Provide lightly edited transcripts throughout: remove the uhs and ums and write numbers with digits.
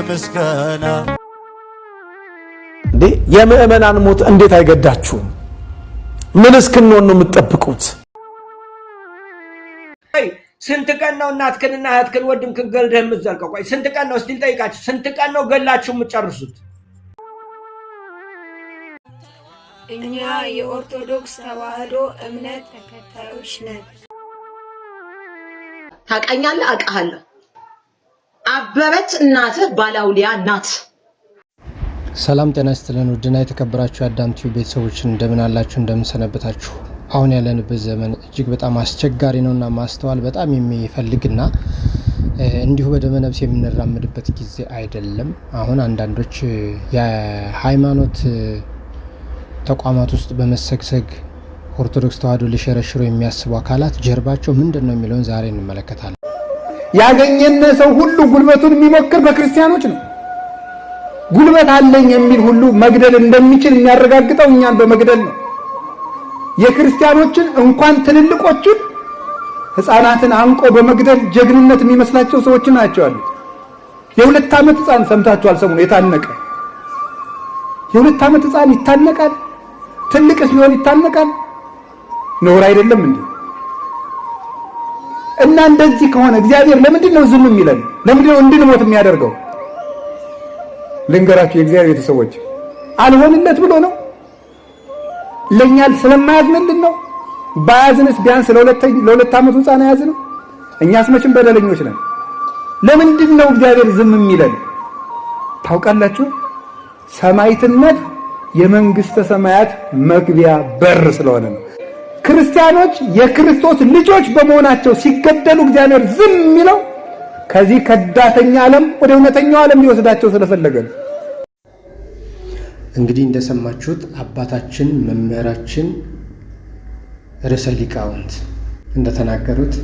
ምስጋና እንዴ የምእመናን ሞት እንዴት አይገዳችሁም? ምን እስክንሆን ነው የምትጠብቁት? ስንት ቀን ነው እናትክንና እህትክን ወንድምህን ገልደህ የምትዘልቀው? ቆይ ስንት ቀን ነው እስቲ ልጠይቃችሁ፣ ስንት ቀን ነው ገላችሁ የምትጨርሱት? እኛ የኦርቶዶክስ ተዋህዶ እምነት ተከታዮች ነን። ታውቃኛለህ? አውቃለሁ። አበበች እናትህ ባላውሊያ ናት። ሰላም ጤና ይስጥልን። ውድና የተከበራችሁ የአዳም ቲዩብ ቤተሰቦች እንደምን አላችሁ? እንደምን ሰነበታችሁ? አሁን ያለንበት ዘመን እጅግ በጣም አስቸጋሪ ነውና ማስተዋል በጣም የሚፈልግና እንዲሁ በደመ ነፍስ የምንራመድበት ጊዜ አይደለም። አሁን አንዳንዶች የሃይማኖት ተቋማት ውስጥ በመሰግሰግ ኦርቶዶክስ ተዋህዶ ሊሸረሽሩ የሚያስቡ አካላት ጀርባቸው ምንድነው የሚለውን ዛሬ እንመለከታለን። ያገኘነ ሰው ሁሉ ጉልበቱን የሚሞክር በክርስቲያኖች ነው። ጉልበት አለኝ የሚል ሁሉ መግደል እንደሚችል የሚያረጋግጠው እኛን በመግደል ነው። የክርስቲያኖችን እንኳን ትልልቆቹን ሕፃናትን አንቆ በመግደል ጀግንነት የሚመስላቸው ሰዎች ናቸው ያሉት። የ2 ዓመት ሕፃን ሰምታችኋል? ሰሞኑን የታነቀ የ2 ዓመት ሕፃን ይታነቃል? ትልቅስ ቢሆን ይታነቃል? ነውር አይደለም እንዴ? እና እንደዚህ ከሆነ እግዚአብሔር ለምንድን ነው ዝም የሚለን? ለምንድን ነው እንድንሞት የሚያደርገው? ልንገራችሁ የእግዚአብሔር ቤተሰቦች፣ አልሆንለት ብሎ ነው? ለኛ ስለማያዝንልን ነው? ባያዝንስ ቢያንስ ለ2 ዓመት ሕፃን ያዝን? እኛስ መቼም በደለኞች ነን። ለምንድን ነው እግዚአብሔር ዝም የሚለን? ታውቃላችሁ? ሰማዕትነት የመንግስተ ሰማያት መግቢያ በር ስለሆነ ነው። ክርስቲያኖች የክርስቶስ ልጆች በመሆናቸው ሲገደሉ እግዚአብሔር ዝም የሚለው ከዚህ ከዳተኛ ዓለም ወደ እውነተኛው ዓለም ሊወስዳቸው ስለፈለገ ነው። እንግዲህ እንደሰማችሁት አባታችን መምህራችን ርዕሰ ሊቃውንት እንደተናገሩት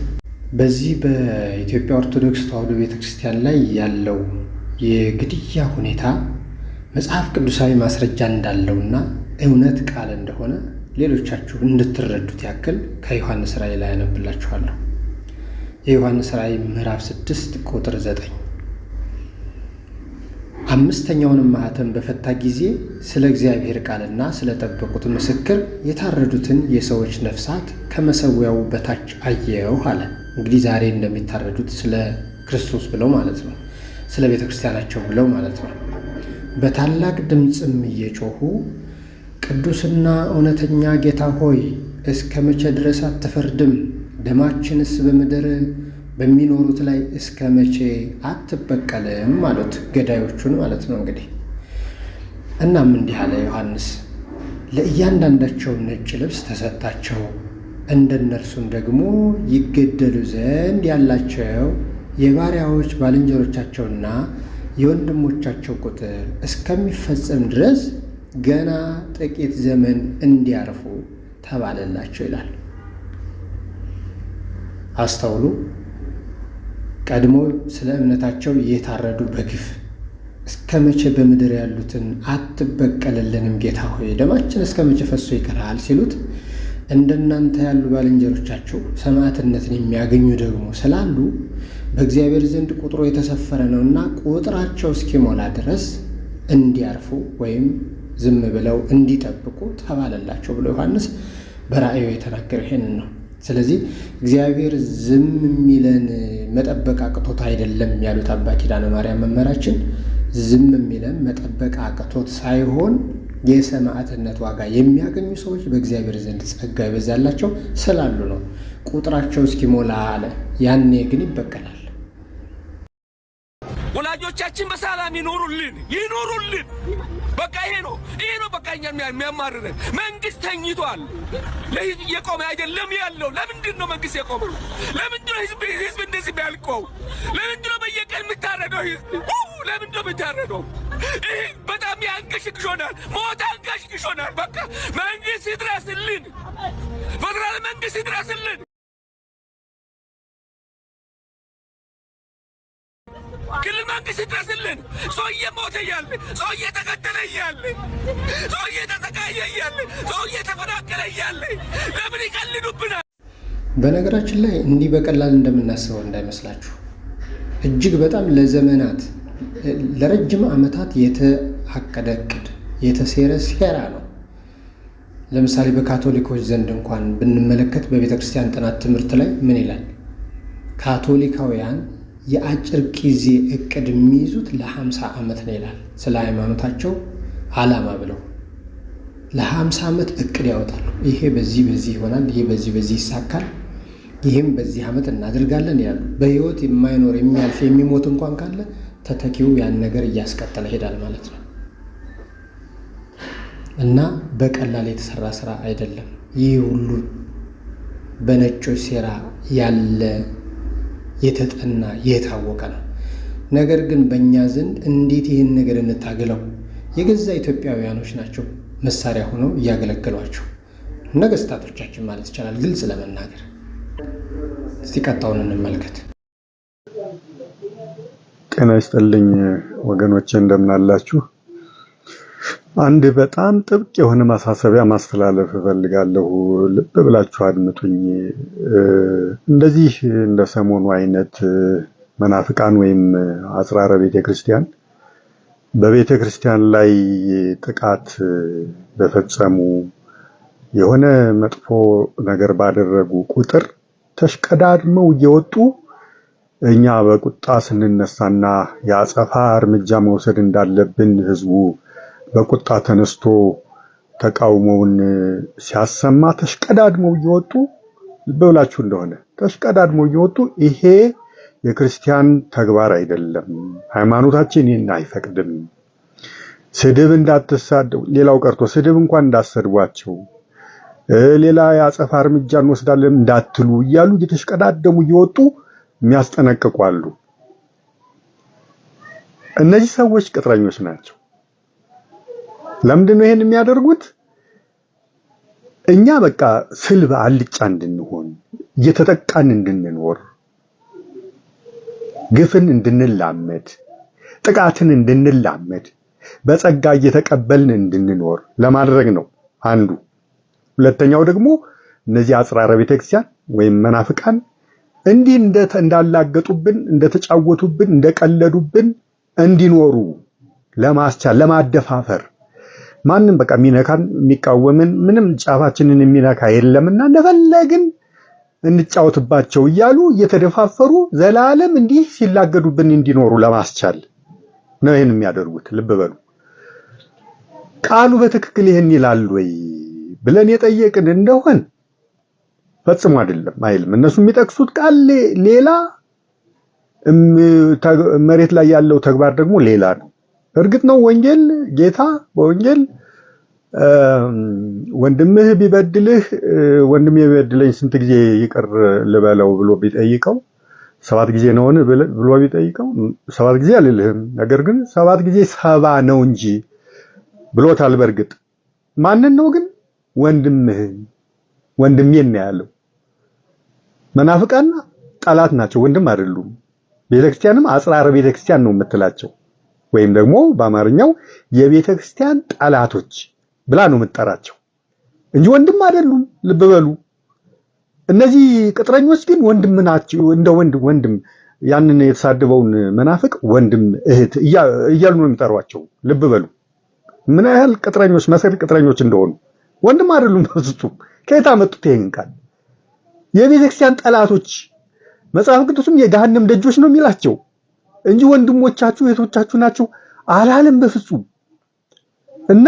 በዚህ በኢትዮጵያ ኦርቶዶክስ ተዋህዶ ቤተክርስቲያን ላይ ያለው የግድያ ሁኔታ መጽሐፍ ቅዱሳዊ ማስረጃ እንዳለውና እውነት ቃል እንደሆነ ሌሎቻችሁ እንድትረዱት ያክል ከዮሐንስ ራእይ ላይ አነብላችኋለሁ። የዮሐንስ ራእይ ምዕራፍ 6 ቁጥር 9 5ኛውንም ማኅተም በፈታ ጊዜ ስለ እግዚአብሔር ቃልና ስለ ጠበቁት ምስክር የታረዱትን የሰዎች ነፍሳት ከመሠዊያው በታች አየሁ አለ። እንግዲህ ዛሬ እንደሚታረዱት ስለ ክርስቶስ ብለው ማለት ነው፣ ስለ ቤተ ክርስቲያናቸው ብለው ማለት ነው። በታላቅ ድምፅም እየጮሁ ቅዱስና እውነተኛ ጌታ ሆይ እስከ መቼ ድረስ አትፈርድም? ደማችንስ በምድር በሚኖሩት ላይ እስከ መቼ አትበቀልም? አሉት፣ ገዳዮቹን ማለት ነው እንግዲህ። እናም እንዲህ አለ ዮሐንስ፣ ለእያንዳንዳቸው ነጭ ልብስ ተሰጣቸው፣ እንደነርሱም ደግሞ ይገደሉ ዘንድ ያላቸው የባሪያዎች ባልንጀሮቻቸውና የወንድሞቻቸው ቁጥር እስከሚፈጸም ድረስ ገና ጥቂት ዘመን እንዲያርፉ ተባለላቸው ይላል። አስተውሉ። ቀድሞ ስለ እምነታቸው እየታረዱ በግፍ እስከ መቼ በምድር ያሉትን አትበቀልልንም ጌታ ሆይ ደማችን እስከ መቼ ፈሶ ይቀራል ሲሉት፣ እንደናንተ ያሉ ባልንጀሮቻቸው ሰማዕትነትን የሚያገኙ ደግሞ ስላሉ በእግዚአብሔር ዘንድ ቁጥሩ የተሰፈረ ነውና ቁጥራቸው እስኪሞላ ድረስ እንዲያርፉ ወይም ዝም ብለው እንዲጠብቁ ተባለላቸው ብሎ ዮሐንስ በራእዩ የተናገረው ይሄንን ነው። ስለዚህ እግዚአብሔር ዝም የሚለን መጠበቅ አቅቶት አይደለም ያሉት አባ ኪዳነ ማርያም መምህራችን፣ ዝም የሚለን መጠበቅ አቅቶት ሳይሆን የሰማዕትነት ዋጋ የሚያገኙ ሰዎች በእግዚአብሔር ዘንድ ጸጋ ይበዛላቸው ስላሉ ነው። ቁጥራቸው እስኪሞላ አለ። ያኔ ግን ይበቀላል። ወላጆቻችን በሰላም ይኖሩልን። በቃ ይሄ ነው በቃ እኛን የሚያማርረን። መንግስት ተኝቷል። ለህዝብ እየቆመ አይደለም ያለው። ለምንድን ነው መንግስት የቆመው? ለምንድን ነው ህዝብ እንደዚህ ቢያልቀው? ለምንድን ነው በየቀን የምታረደው ህዝብ? ለምንድን ነው የምታረደው? ይህ በጣም ያንገሽግሾናል። ሞት አንገሽግሾናል። በቃ መንግስት ይድረስልን። ፌደራል መንግስት ይድረስልን። ክልል መንግስት ይድረስልን። ሰው እየሞተ እያለ፣ ሰው እየተገደለ እያለ፣ ሰው እየተሰቃየ እያለ፣ ሰው እየተፈናቀለ እያለ ለምን ይቀልዱብናል? በነገራችን ላይ እንዲህ በቀላል እንደምናስበው እንዳይመስላችሁ። እጅግ በጣም ለዘመናት ለረጅም ዓመታት የተአቀደ ዕቅድ የተሴረ ሴራ ነው። ለምሳሌ በካቶሊኮች ዘንድ እንኳን ብንመለከት በቤተ ክርስቲያን ጥናት ትምህርት ላይ ምን ይላል? ካቶሊካውያን የአጭር ጊዜ ዕቅድ የሚይዙት ለ50 ዓመት ነው ይላል። ስለ ሃይማኖታቸው ዓላማ ብለው ለ50 ዓመት ዕቅድ ያወጣሉ። ይሄ በዚህ ይሆናል፣ ይሄ በዚህ ይሳካል፣ ይህም በዚህ ዓመት እናደርጋለን ይላሉ። በህይወት የማይኖር የሚያልፍ የሚሞት እንኳን ካለ ተተኪው ያን ነገር እያስቀጠለ ሄዳል ማለት ነው። እና በቀላል የተሰራ ስራ አይደለም። ይህ ሁሉ በነጮች ሴራ ያለ የተጠና የታወቀ ነው። ነገር ግን በእኛ ዘንድ እንዴት ይህን ነገር እንታገለው? የገዛ ኢትዮጵያውያኖች ናቸው መሳሪያ ሆነው እያገለገሏቸው፣ ነገስታቶቻችን ማለት ይቻላል። ግልጽ ለመናገር እስቲ ቀጣውን እንመልከት። ጤና ይስጥልኝ ወገኖቼ፣ እንደምናላችሁ። አንድ በጣም ጥብቅ የሆነ ማሳሰቢያ ማስተላለፍ እፈልጋለሁ። ልብ ብላችሁ አድምጡኝ። እንደዚህ እንደ ሰሞኑ አይነት መናፍቃን ወይም አጽራረ ቤተክርስቲያን በቤተክርስቲያን ላይ ጥቃት በፈጸሙ የሆነ መጥፎ ነገር ባደረጉ ቁጥር ተሽቀዳድመው እየወጡ እኛ በቁጣ ስንነሳና የአጸፋ እርምጃ መውሰድ እንዳለብን ህዝቡ በቁጣ ተነስቶ ተቃውሞውን ሲያሰማ ተሽቀዳድመው እየወጡ ልብ ብላችሁ እንደሆነ ተሽቀዳድመው እየወጡ ይሄ የክርስቲያን ተግባር አይደለም፣ ሃይማኖታችን ይህን አይፈቅድም፣ ስድብ እንዳትሳደቡ፣ ሌላው ቀርቶ ስድብ እንኳን እንዳትሰድቧቸው፣ ሌላ የአጸፋ እርምጃ እንወስዳለን እንዳትሉ እያሉ እየተሽቀዳደሙ እየወጡ የሚያስጠነቅቁ አሉ። እነዚህ ሰዎች ቅጥረኞች ናቸው። ለምንድን ነው ይሄን የሚያደርጉት? እኛ በቃ ስልብ አልጫ እንድንሆን፣ እየተጠቃን እንድንኖር፣ ግፍን እንድንላመድ፣ ጥቃትን እንድንላመድ፣ በጸጋ እየተቀበልን እንድንኖር ለማድረግ ነው አንዱ። ሁለተኛው ደግሞ እነዚህ አጽራረ ቤተክርስቲያን ወይም መናፍቃን እንዲህ እንዳላገጡብን፣ እንደተጫወቱብን፣ እንደቀለዱብን እንዲኖሩ ለማስቻል ለማደፋፈር ማንም በቃ የሚነካን የሚቃወምን ምንም ጫፋችንን የሚነካ የለምና እንደፈለግን እንጫወትባቸው እያሉ እየተደፋፈሩ ዘላለም እንዲህ ሲላገዱብን እንዲኖሩ ለማስቻል ነው ይሄን የሚያደርጉት። ልብ በሉ። ቃሉ በትክክል ይሄን ይላል ወይ ብለን የጠየቅን እንደሆን ፈጽሞ አይደለም አይልም። እነሱ የሚጠቅሱት ቃል ሌላ፣ መሬት ላይ ያለው ተግባር ደግሞ ሌላ ነው። እርግጥ ነው ወንጌል ጌታ በወንጌል ወንድምህ ቢበድልህ ወንድሜ ቢበድለኝ ስንት ጊዜ ይቅር ልበለው ብሎ ቢጠይቀው 7 ጊዜ ነው ብሎ ቢጠይቀው 7 ጊዜ አልልህም፣ ነገር ግን 7 ጊዜ 70 ነው እንጂ ብሎታል። በእርግጥ ማንን ነው ግን? ወንድሜን ነው ያለው። መናፍቃን ጠላት ናቸው፣ ወንድም አይደሉም። ቤተክርስቲያንም አጽራረ ቤተክርስቲያን ነው የምትላቸው፣ ወይም ደግሞ በአማርኛው የቤተክርስቲያን ጠላቶች ብላ ነው የምትጠራቸው እንጂ ወንድም አይደሉም። ልብ በሉ። እነዚህ ቅጥረኞች ግን ወንድም ናቸው። እንደ ወንድም ያንን የተሳደበውን መናፍቅ ወንድም እህት እያሉ ነው የሚጠሯቸው። ልብ በሉ ምን ያህል ቅጥረኞች መሰሪ ቅጥረኞች እንደሆኑ። ወንድም አይደሉም በፍጹም። ከየት አመጡት ይሄን ቃል? የቤተክርስቲያን ጠላቶች መጽሐፍ ቅዱስም የገሃነም ደጆች ነው የሚላቸው እንጂ ወንድሞቻችሁ እህቶቻችሁ ናቸው አላለም በፍጹም። እና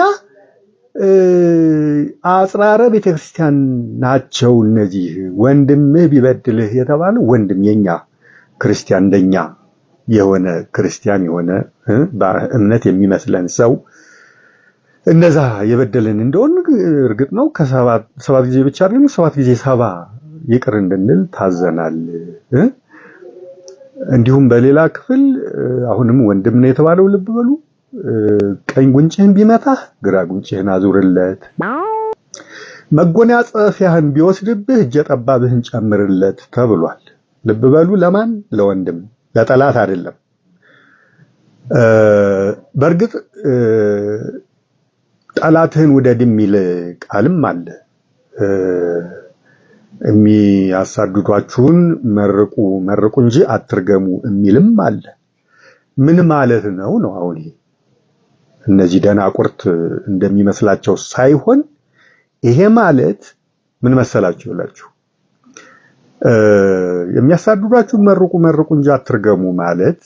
አጽራረ ቤተክርስቲያን ናቸው እነዚህ። ወንድምህ ቢበድልህ የተባለው ወንድም የኛ ክርስቲያን እንደኛ የሆነ ክርስቲያን የሆነ በእምነት የሚመስለን ሰው እነዛ የበደልን እንደሆነ እርግጥ ነው ከ7 ጊዜ ብቻ አይደለም 7 ጊዜ 70 ይቅር እንድንል ታዘናል። እንዲሁም በሌላ ክፍል አሁንም ወንድም ነው የተባለው። ልብ በሉ። ቀኝ ጉንጭህን ቢመታህ ግራ ጉንጭህን አዙርለት፣ መጎናጸፊያህን ቢወስድብህ እጀ ጠባብህን ጨምርለት ተብሏል። ልብ በሉ። ለማን? ለወንድም፣ ለጠላት አይደለም። በእርግጥ ጠላትህን ውደድ የሚል ቃልም አለ። የሚያሳድዷችሁን መርቁ እንጂ አትርገሙ የሚልም አለ። ምን ማለት ነው ነው? አሁን እነዚህ ደናቁርት እንደሚመስላቸው ሳይሆን ይሄ ማለት ምን መሰላችሁ ይላችሁ የሚያሳድዷችሁ መርቁ እንጂ አትርገሙ ማለት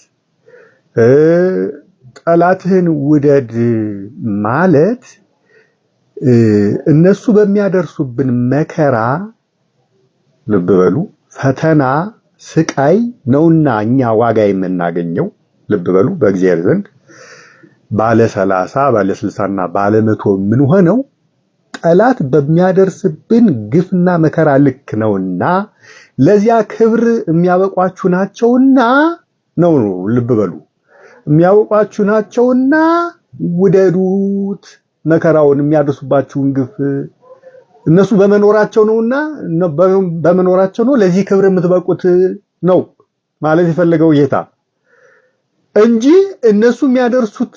ጠላትህን ውደድ ማለት እነሱ በሚያደርሱብን መከራ ልብ በሉ ፈተና ስቃይ ነውና እኛ ዋጋ የምናገኘው ልብ በሉ በእግዚአብሔር ዘንድ ባለ 30 ባለ 60ና ባለ 100 ምን ሆነው ጠላት በሚያደርስብን ግፍና መከራ ልክ ነውና ለዚያ ክብር የሚያበቋችሁ ናቸውና ነው ልብ በሉ የሚያበቋችሁ ናቸውና ውደዱት መከራውን የሚያደርሱባችሁን ግፍ እነሱ በመኖራቸው ነውና በመኖራቸው ነው ለዚህ ክብር የምትበቁት ነው ማለት የፈለገው ጌታ እንጂ እነሱ የሚያደርሱት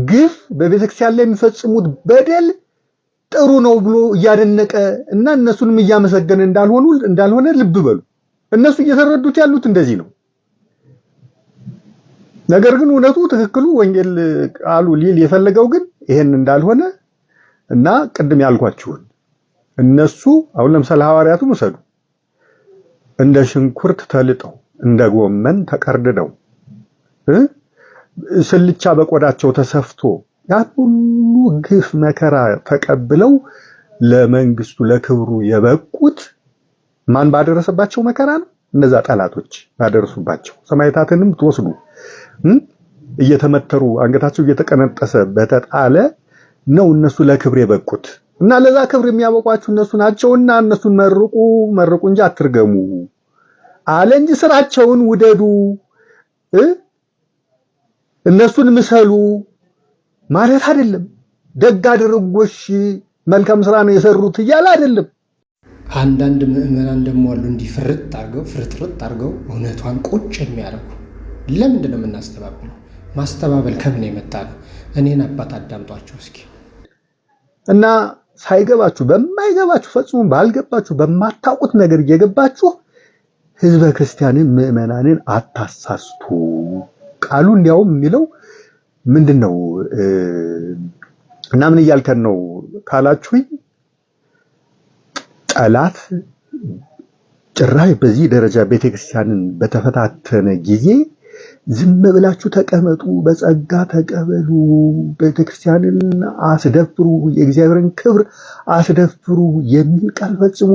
ግፍ በቤተክርስቲያን ላይ የሚፈጽሙት በደል ጥሩ ነው ብሎ እያደነቀ እና እነሱንም እያመሰገነ እንዳልሆነ ልብ በሉ እነሱ እየተረዱት ያሉት እንደዚህ ነው ነገር ግን እውነቱ ትክክሉ ወንጌል ቃሉ ሊል የፈለገው ግን ይሄን እንዳልሆነ እና ቅድም ያልኳችሁን እነሱ አሁን ለምሳሌ ሐዋርያቱ ወሰዱ እንደ ሽንኩርት ተልጠው እንደ ጎመን ተቀርድደው ስልቻ በቆዳቸው ተሰፍቶ ያ ሁሉ ግፍ መከራ ተቀብለው ለመንግስቱ ለክብሩ የበቁት ማን ባደረሰባቸው መከራ ነው እነዛ ጠላቶች ባደረሱባቸው ሰማዕታትንም ተወስዱ እየተመተሩ አንገታቸው እየተቀነጠሰ በተጣለ ነው እነሱ ለክብር የበቁት እና ለዛ ክብር የሚያበቋችሁ እነሱ ናቸውና እነሱን መርቁ እንጂ አትርገሙ አለ እንጂ ስራቸውን ውደዱ እነሱን ምሰሉ ማለት አይደለም ደግ አድርጎሽ መልካም ስራ ነው የሰሩት እያለ አይደለም አንዳንድ ምዕመናን ደግሞ አሉ እንዲህ ፍርጥርጥ አድርገው እውነቷን ቁጭ የሚያደርጉ ለምንድን ነው የምናስተባብለው ማስተባበል ከምን የመጣ ነው እኔን አባት አዳምጧቸው እስኪ እና ሳይገባችሁ በማይገባችሁ ፈጽሞ ባልገባችሁ በማታውቁት ነገር እየገባችሁ ህዝበ ክርስቲያንን ምዕመናንን አታሳስቱ ቃሉ እንዲያውም የሚለው ምንድነው እና ምን እያልከን ነው ካላችሁኝ ጠላት ጭራሽ በዚህ ደረጃ ቤተክርስቲያንን በተፈታተነ ጊዜ ዝም ብላችሁ ተቀመጡ በጸጋ ተቀበሉ ቤተክርስቲያንን አስደፍሩ የእግዚአብሔርን ክብር አስደፍሩ የሚል ቃል ፈጽሞ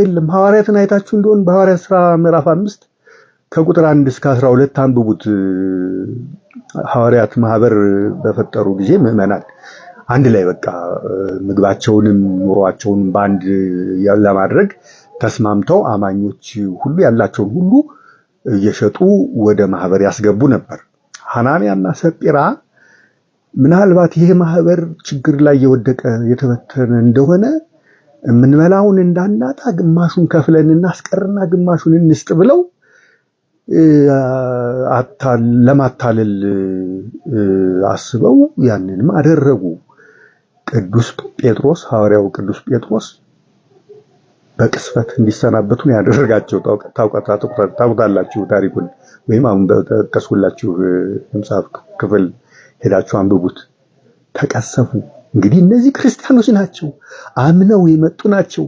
የለም ሐዋርያትን አይታችሁ እንደሆነ በሐዋርያት ሥራ ምዕራፍ 5 ከቁጥር 1 እስከ 12 አንብቡት ሐዋርያት ማህበር በፈጠሩ ጊዜ ምዕመናን አንድ ላይ በቃ ምግባቸውንም ኑሯቸውንም ባንድ ለማድረግ ተስማምተው አማኞች ሁሉ ያላቸውን ሁሉ እየሸጡ ወደ ማህበር ያስገቡ ነበር ሐናንያና ሰጲራ ምናልባት ይሄ ማህበር ችግር ላይ የወደቀ የተበተነ እንደሆነ ምንመላውን እንዳናጣ ግማሹን ከፍለን እናስቀርና ግማሹን እንስጥ ብለው ለማታለል አስበው ያንንም አደረጉ ቅዱስ ጴጥሮስ ሐዋርያው ቅዱስ ጴጥሮስ በቅስፈት እንዲሰናበቱ ያደረጋቸው ታውቃላችሁ ታሪኩን ወይም አሁን በተቀስኩላችሁ መጽሐፍ ክፍል ሄዳችሁ አንብቡት ተቀሰፉ እንግዲህ እነዚህ ክርስቲያኖች ናቸው አምነው የመጡ ናቸው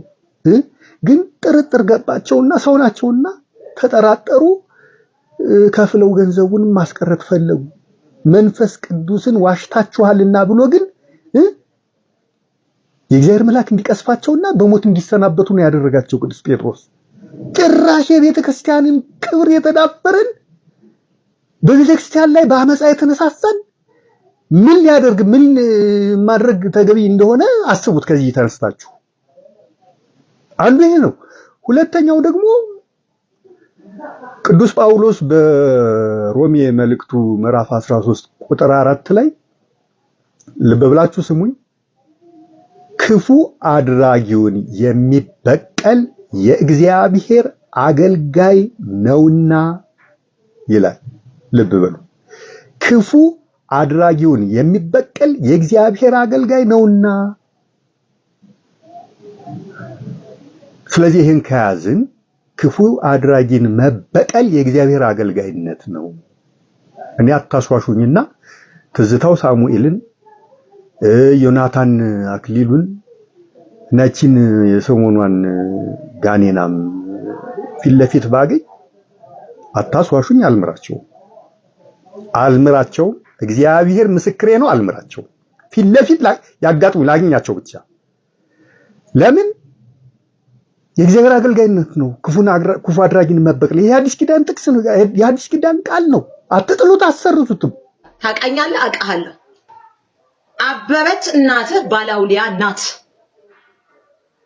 ግን ጥርጥር ገባቸውና ሰው ናቸውና ተጠራጠሩ ከፍለው ገንዘቡን ማስቀረት ፈለጉ መንፈስ ቅዱስን ዋሽታችኋልና ብሎ ግን የእግዚአብሔር መልአክ እንዲቀስፋቸውና በሞት እንዲሰናበቱ ነው ያደረጋቸው ቅዱስ ጴጥሮስ ጭራሽ የቤተ ክርስቲያንን ክብር የተዳፈረን በቤተ ክርስቲያን ላይ በአመፃ የተነሳሳን ምን ማድረግ ተገቢ እንደሆነ አስቡት ከዚህ ተነስታችሁ አንዱ ይሄ ነው ሁለተኛው ደግሞ ቅዱስ ጳውሎስ በሮሜ መልእክቱ ምዕራፍ 13 ቁጥር 4 ላይ ልብ ብላችሁ ስሙኝ ክፉ አድራጊውን የሚበቀል የእግዚአብሔር አገልጋይ ነውና ይላል ልብ በሉ ክፉ አድራጊውን የሚበቀል የእግዚአብሔር አገልጋይ ነውና ስለዚህ ይህን ከያዝን ክፉ አድራጊን መበቀል የእግዚአብሔር አገልጋይነት ነው። እኔ አታስዋሹኝና ትዝታው ሳሙኤልን ዮናታን አክሊሉን ነቺን የሰሞኗን ጋኔናም ፊት ለፊት ባገኝ አታስዋሹኝ አልምራቸው እግዚአብሔር ምስክሬ ነው አልምራቸው ፊት ለፊት ያጋጥሙ ላግኛቸው ብቻ ለምን የእግዚአብሔር አገልጋይነት ነው ክፉ አድራጊን መበቀል ይሄ አዲስ ኪዳን ጥቅስ ነው የአዲስ ኪዳን ቃል ነው አትጥሉት አሰርቱትም ታውቃኛለህ አውቃለሁ አበበች እናትህ ባላውሊያ ናት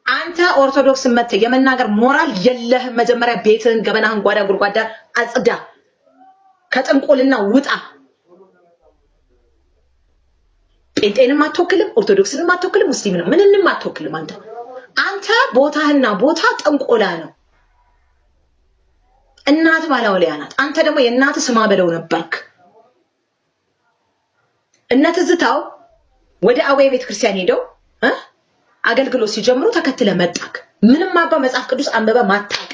አንተ ኦርቶዶክስ መተ የመናገር ሞራል የለህም መጀመሪያ ቤትህን ገበናህን ጓዳ ጉርጓዳ አጽዳ ከጥንቆልና ውጣ ጴንጤንም አትወክልም ኦርቶዶክስንም አትወክልም ሙስሊምንም ምንንም አትወክልም አንተ ቦታህና ቦታ ጥንቆላ ነው እናት ባላውሊያ ናት አንተ ደግሞ የእናት ስማ በለው ነበርክ እነትዝታው ወደ አወይ ቤተክርስቲያን ሄደው አገልግሎት ሲጀምሩ ተከትለ መጣክ ምንም አባ መጽሐፍ ቅዱስ አንበበ ማታቅ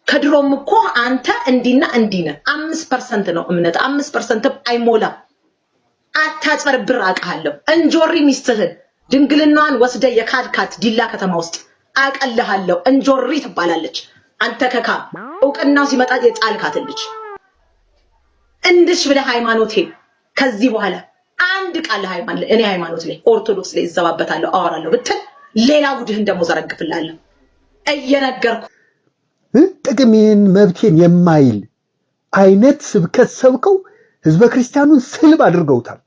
ከድሮም እኮ አንተ እንዲና እንዲነ 5% ነው እምነት 5% አይሞላ አታጭበርብር አቃለሁ እንጆሪ ሚስትህን ድንግልናዋን ወስደ የካድካት ዲላ ከተማ ውስጥ አቀልሃለሁ እንጆሪ ትባላለች አንተ ከካ እውቅናው ሲመጣ የጣልካት ልጅ እንድሽ ብለ ሃይማኖቴ ከዚህ በኋላ አንድ ቃል እኔ ሃይማኖት ላይ ኦርቶዶክስ ላይ ዘባበታለሁ አወራለሁ ብትል ሌላ ጉድህን ደሞ ዘረግፍላለሁ እየነገርኩ ጥቅሜን መብቴን የማይል አይነት ስብከት ሰብከው ህዝበ ክርስቲያኑን ስልብ አድርገውታል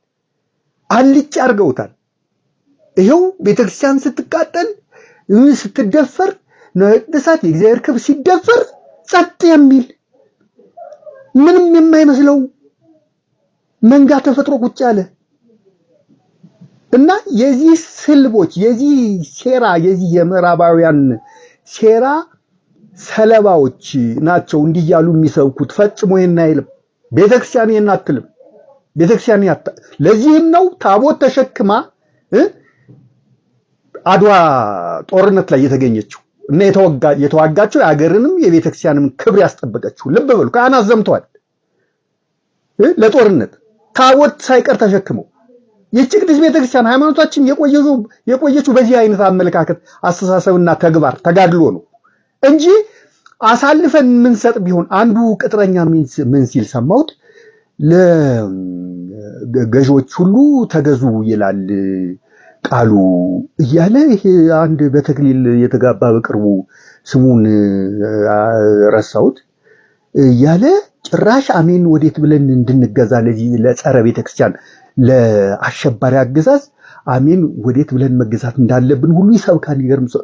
አልጭ አድርገውታል ይሄው ቤተክርስቲያን ስትቃጠል ስትደፈር ነጥሳት የእግዚአብሔር ክብር ሲደፈር ጸጥ የሚል ምንም የማይመስለው መንጋ ተፈጥሮ ቁጭ ያለ እና የዚህ ስልቦች የዚህ ሴራ የዚህ የምዕራባውያን ሴራ ሰለባዎች ናቸው እንዲያሉ የሚሰብኩት ፈጽሞ የናይልም ቤተክርስቲያን የናትልም ቤተክርስቲያን ለዚህም ነው ታቦት ተሸክማ አድዋ ጦርነት ላይ የተገኘችው እና የተዋጋቸው የአገርንም የቤተክርስቲያንም ክብር ያስጠበቀችው ልብ በሉ ካህናት ዘምተዋል ለጦርነት ታቦት ሳይቀር ተሸክመው ይህች ቅድስት ቤተክርስቲያን ሃይማኖታችን የቆየችው በዚህ አይነት አመለካከት አስተሳሰብና ተግባር ተጋድሎ ነው እንጂ አሳልፈን ምንሰጥ ቢሆን አንዱ ቅጥረኛ ምን ሲል ሰማሁት ለገዦች ሁሉ ተገዙ ይላል ቃሉ እያለ ይሄ አንድ በተክሊል የተጋባ በቅርቡ ስሙን ረሳሁት እያለ ጭራሽ አሜን ወዴት ብለን እንድንገዛ ለጸረ ቤተክርስቲያን ለአሸባሪ አገዛዝ አሜን ወዴት ብለን መገዛት እንዳለብን ሁሉ ይሰብካል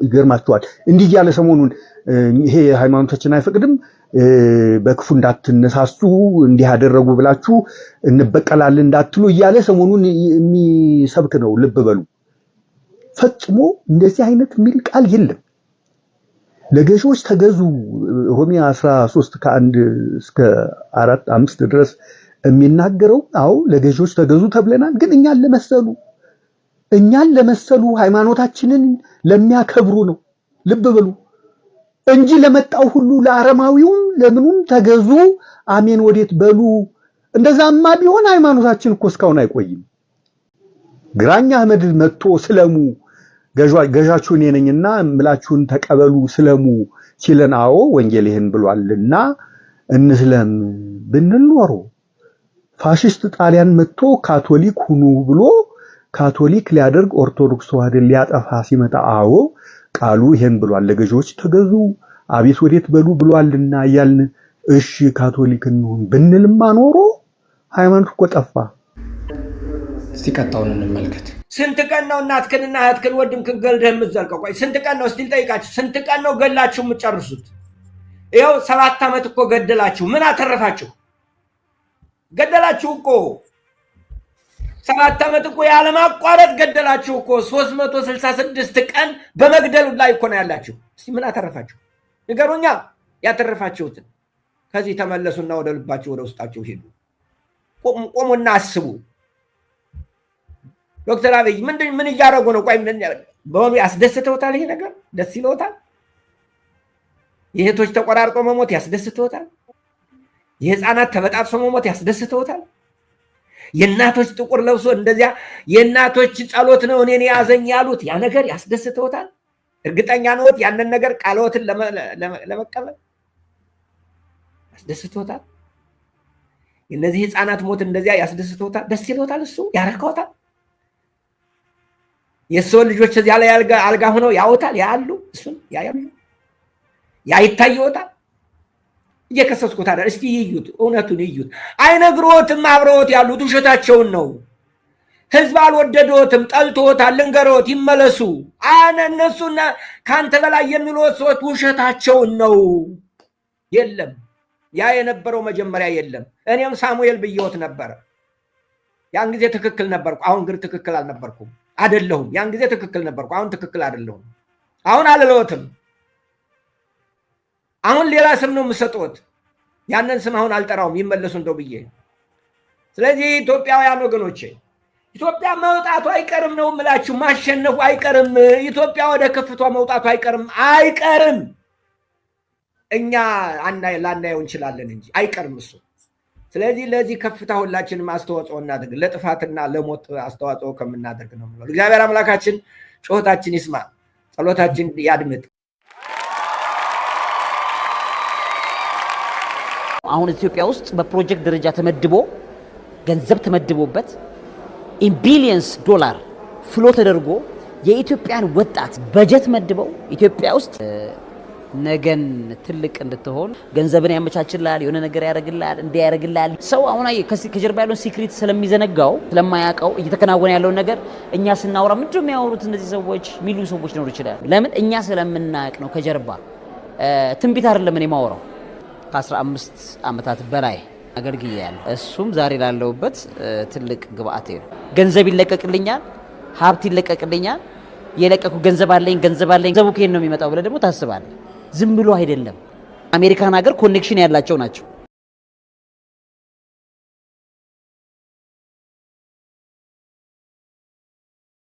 ይገርማቸዋል እንዲህ ያለ ሰሞኑን ይሄ ሃይማኖታችን አይፈቅድም በክፉ እንዳትነሳሱ እንዲህ ያደረጉ ብላችሁ እንበቀላለን እንዳትሉ እያለ ሰሞኑን የሚሰብክ ነው ልብ በሉ ፈጽሞ እንደዚህ አይነት ሚል ቃል የለም ለገዢዎች ተገዙ ሮሜ 13 ከ1 እስከ 4 5 ድረስ የሚናገረው አው ለገዢዎች ተገዙ ተብለናል ግን እኛን ለመሰሉ ሃይማኖታችንን ለሚያከብሩ ነው ልብ በሉ እንጂ ለመጣው ሁሉ ለአረማዊውም ለምኑም ተገዙ አሜን ወዴት በሉ እንደዛማ ቢሆን ሃይማኖታችን እኮ እስካሁን አይቆይም ግራኛ አህመድ መጥቶ ስለሙ ገዣችሁ እኔ ነኝና ምላችሁን ተቀበሉ ስለሙ ሲለን አዎ ወንጌል ይሄን ብሏልና እንስለም ብንኖር ፋሺስት ጣሊያን መጥቶ ካቶሊክ ሁኑ ብሎ ካቶሊክ ሊያደርግ ኦርቶዶክስ ተዋህዶን ሊያጠፋ ሲመጣ አዎ ቃሉ ይሄን ብሏል ለገዦች ተገዙ አቤት ወዴት በሉ ብሏልና ያልን እሺ ካቶሊክ እንሁን ብንልማ ኖሮ ሃይማኖት እኮ ጠፋ እስቲ ቀጣውን እንመልከት ስንት ቀን ነው እናትክንና እህትክን ወንድምክን ገልደህ የምትዘልቀው ቆይ ስንት ቀን ነው እስቲ ጠይቃችሁ ስንት ቀን ነው ገላችሁ የምትጨርሱት ይኸው 7 ዓመት እኮ ገደላችሁ ምን አተረፋችሁ ገደላችሁ እኮ 7 ዓመት እኮ ያለማቋረጥ ገደላችሁ እኮ 366 ቀን በመግደሉ ላይ እኮ ነው ያላችሁ እስቲ ምን አተረፋችሁ ንገሩኛ ያተረፋችሁትን ከዚህ ተመለሱና ወደ ልባችሁ ወደ ውስጣችሁ ሄዱ ቆሙና አስቡ ዶክተር አብይ ምን እያደረጉ ነው ቆይ ምን በሆኑ ያስደስተውታል ይሄ ነገር ደስ ይለውታል የእህቶች ተቆራርጦ መሞት ያስደስተውታል? የህፃናት ተበጣጥሶ መሞት ያስደስተውታል? የእናቶች ጥቁር ለብሶ እንደዚያ የእናቶች ጸሎት ነው እኔን ያዘኝ ያሉት ያ ነገር ያስደስተውታል? እርግጠኛ ነዎት ያንን ነገር ቃልዎትን ለመቀበል ያስደስተውታል? የእነዚህ ህፃናት ሞት እንደዚያ ያስደስተውታል? ደስ ይለውታል? እሱ ያረካውታል? የሰው ልጆች እዚያ ላይ አልጋ ሆነው ያውታል ያሉ እሱን ያ ይታየዎታል? እየከሰስኩት አይደል? እስቲ ይዩት፣ እውነቱን ይዩት። አይነግሮትም። አብረውት ያሉት ውሸታቸውን ነው። ህዝብ አልወደዶትም፣ ጠልቶታል። ልንገሮት፣ ይመለሱ። እነሱና ከአንተ በላይ የሚሉት ሰዎች ውሸታቸውን ነው። የለም ያ የነበረው መጀመሪያ የለም። እኔም ሳሙኤል ብየውት ነበረ። ያን ጊዜ ትክክል ነበርኩ። አሁን ግን ትክክል አልነበርኩም። አይደለሁም። ያን ጊዜ ትክክል ነበርኩ። አሁን ትክክል አይደለሁም። አሁን አልለወትም። አሁን ሌላ ስም ነው የምሰጡት። ያንን ስም አሁን አልጠራውም። ይመለሱ እንደው ብዬ። ስለዚህ ኢትዮጵያውያን ወገኖቼ ኢትዮጵያ መውጣቱ አይቀርም ነው የምላችሁ። ማሸነፉ አይቀርም። ኢትዮጵያ ወደ ከፍቷ መውጣቱ አይቀርም። እኛ ላናየው እንችላለን እንጂ አይቀርም እሱ። ስለዚህ ለዚህ ከፍታ ሁላችንም አስተዋጽኦ እናድርግ። ለጥፋትና ለሞት አስተዋጽኦ ከምናደርግ ነው የምለው። እግዚአብሔር አምላካችን ጩኸታችን ይስማ፣ ጸሎታችን ያድምጥ። አሁን ኢትዮጵያ ውስጥ በፕሮጀክት ደረጃ ተመድቦ ገንዘብ ተመድቦበት ኢን ቢሊየንስ ዶላር ፍሎ ተደርጎ የኢትዮጵያን ወጣት በጀት መድበው ኢትዮጵያ ውስጥ ነገን ትልቅ እንድትሆን ገንዘብን ያመቻችላል፣ የሆነ ነገር ያደርግላል፣ እንዲያደርግላል። ሰው አሁን ከጀርባ ያለውን ሲክሪት ስለሚዘነጋው ስለማያውቀው እየተከናወነ ያለውን ነገር እኛ ስናወራ ምንድነው የሚያወሩት እነዚህ ሰዎች ሚሉ ሰዎች ሊኖሩ ይችላል። ለምን? እኛ ስለምናውቅ ነው። ከጀርባ ትንቢት አይደለም እኔ የማወራው። ከ15 ዓመታት በላይ አገልግያለሁ። እሱም ዛሬ ላለሁበት ትልቅ ግብአቴ ነው። ገንዘብ ይለቀቅልኛል፣ ሀብት ይለቀቅልኛል። የለቀቁ ገንዘብ አለኝ ገንዘቡ ከየት ነው የሚመጣው ብለህ ደግሞ ታስባለህ። ዝም ብሎ አይደለም። አሜሪካን ሀገር ኮኔክሽን ያላቸው ናቸው።